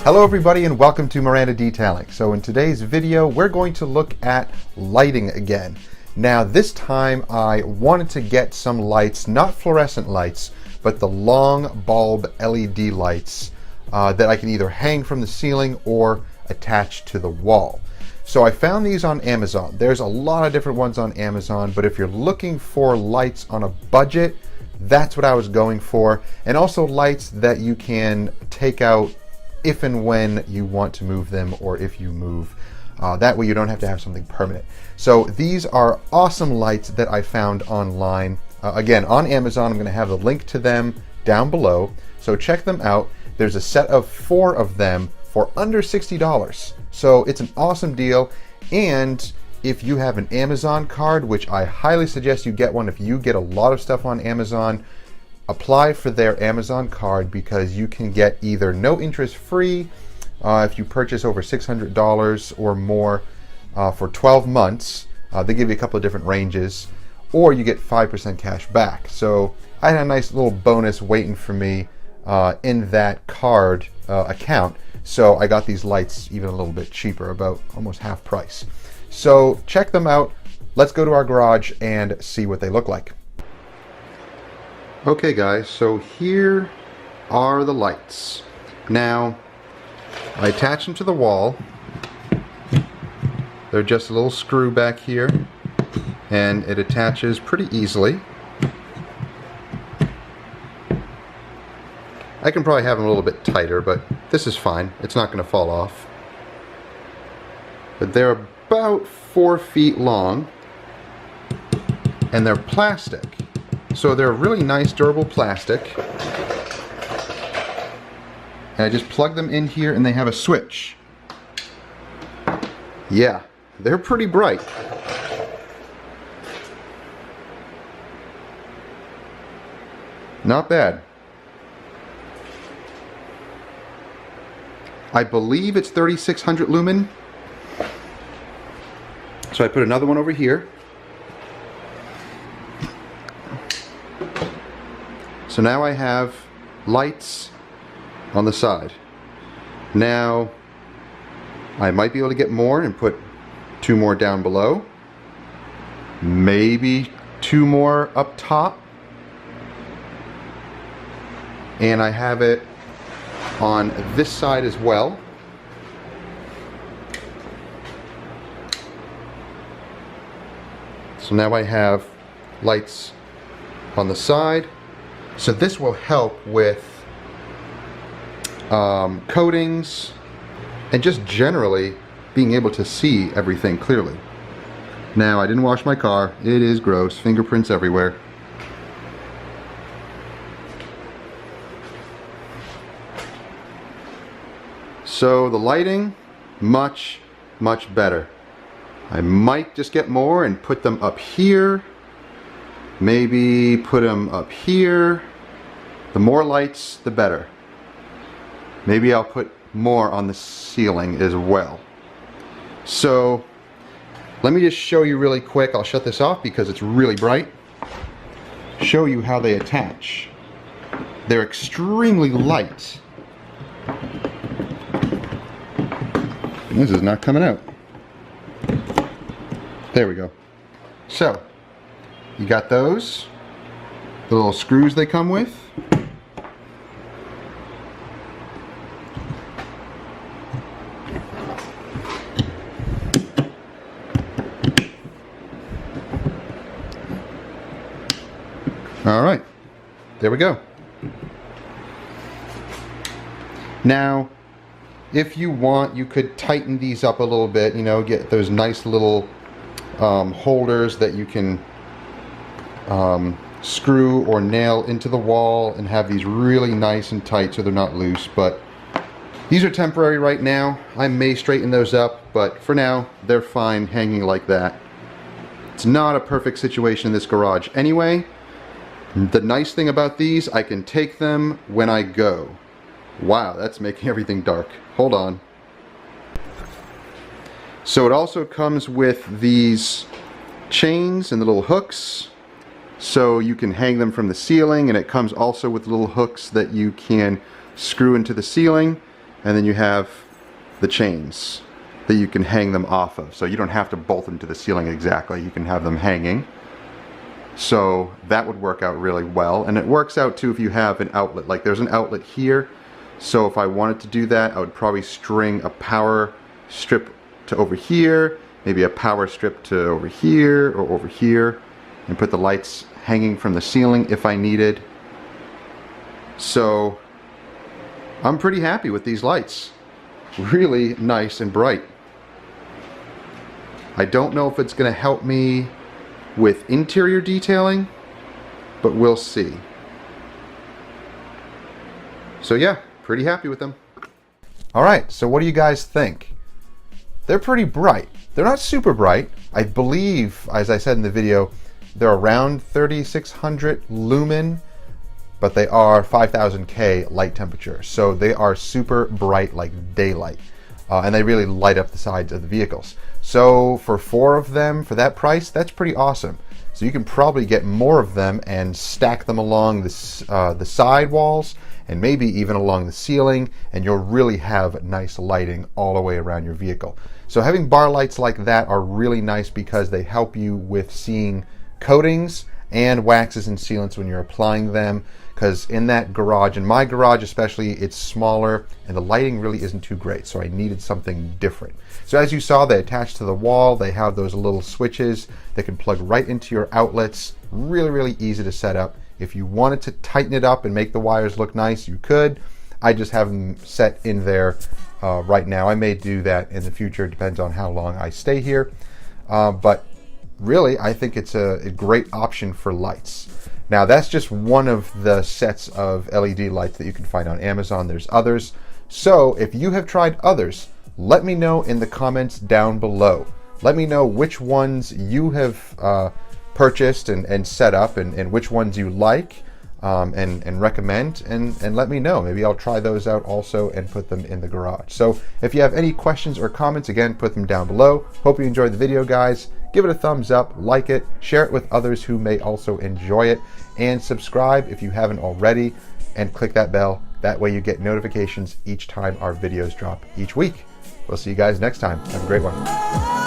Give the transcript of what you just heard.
Hello everybody and welcome to Miranda Detailing. So in today's video we're going to look at lighting again. Now this time I wanted to get some lights, not fluorescent lights, but the long bulb LED lights that I can either hang from the ceiling or attach to the wall. So I found these on Amazon. There's a lot of different ones on Amazon, but if you're looking for lights on a budget, that's what I was going for. And also lights that you can take out if and when you want to move them, or if you move. That way you don't have to have something permanent. So these are awesome lights that I found online. Again, on Amazon. I'm going to have the link to them down below. So check them out. There's a set of 4 of them for under $60. So it's an awesome deal. And if you have an Amazon card, which I highly suggest you get one if you get a lot of stuff on Amazon, apply for their Amazon card because you can get either no interest free if you purchase over $600 or more for 12 months. They give you a couple of different ranges, or you get 5% cash back. So I had a nice little bonus waiting for me in that card account. So I got these lights even a little bit cheaper, about almost half price. So check them out. Let's go to our garage and see what they look like. Okay guys, so here are the lights. Now, I attach them to the wall. They're just a little screw back here, and it attaches pretty easily. I can probably have them a little bit tighter, but this is fine. It's not going to fall off. But they're about 4 feet long, and they're plastic. So they're really nice, durable plastic. And I just plug them in here and they have a switch. Yeah, they're pretty bright. Not bad. I believe it's 3600 lumen. So I put another one over here. So now I have lights on the side. Now I might be able to get more and put 2 more down below. Maybe 2 more up top. And I have it on this side as well. So now I have lights on the side. So this will help with coatings and just generally being able to see everything clearly. Now, I didn't wash my car. It is gross. Fingerprints everywhere. So the lighting, much better. I might just get more and put them up here. Maybe put them up here. The more lights, the better. Maybe I'll put more on the ceiling as well. So let me just show you really quick. I'll shut this off because it's really bright. Show you how they attach. They're extremely light. This is not coming out. There we go. So you got those, the little screws they come with. All right, there we go. Now, if you want, you could tighten these up a little bit, you know, get those nice little holders that you can screw or nail into the wall and have these really nice and tight so they're not loose. But these are temporary right now. I may straighten those up, but for now they're fine hanging like that. It's not a perfect situation in this garage anyway. The nice thing about these, I can take them when I go. Wow, that's making everything dark. Hold on. So it also comes with these chains and the little hooks, so you can hang them from the ceiling, and it comes also with little hooks that you can screw into the ceiling. and then you have the chains that you can hang them off of. So you don't have to bolt them to the ceiling exactly. You can have them hanging. So that would work out really well. And it works out too if you have an outlet. Like there's an outlet here. So if I wanted to do that, I would probably string a power strip to over here, maybe a power strip to over here or over here, and put the lights hanging from the ceiling if I needed. So I'm pretty happy with these lights. Really nice and bright. I don't know if it's going to help me with interior detailing, but we'll see. So yeah, pretty happy with them. Alright, so what do you guys think? They're pretty bright. They're not super bright. I believe, as I said in the video, they're around 3600 lumen, but they are 5000K light temperature. So they are super bright like daylight. And they really light up the sides of the vehicles. So for 4 of them, for that price, that's pretty awesome. So you can probably get more of them and stack them along the side walls and maybe even along the ceiling, and you'll really have nice lighting all the way around your vehicle. So having bar lights like that are really nice because they help you with seeing coatings and waxes and sealants when you're applying them, because in that garage, in my garage especially, it's smaller and the lighting really isn't too great, so I needed something different. So as you saw, they attach to the wall. They have those little switches that can plug right into your outlets. Really easy to set up. If you wanted to tighten it up and make the wires look nice, you could. I just have them set in there right now. I may do that in the future, depends on how long I stay here. But really, I think it's a great option for lights. Now, that's just one of the sets of LED lights that you can find on Amazon. There's others. So if you have tried others, let me know in the comments down below. Let me know which ones you have purchased and set up, and which ones you like and recommend, and let me know. Maybe I'll try those out also and put them in the garage. So if you have any questions or comments, again, put them down below. Hope you enjoyed the video, guys. Give it a thumbs up, like it, share it with others who may also enjoy it, and subscribe if you haven't already, and click that bell. That way you get notifications each time our videos drop each week. We'll see you guys next time. Have a great one.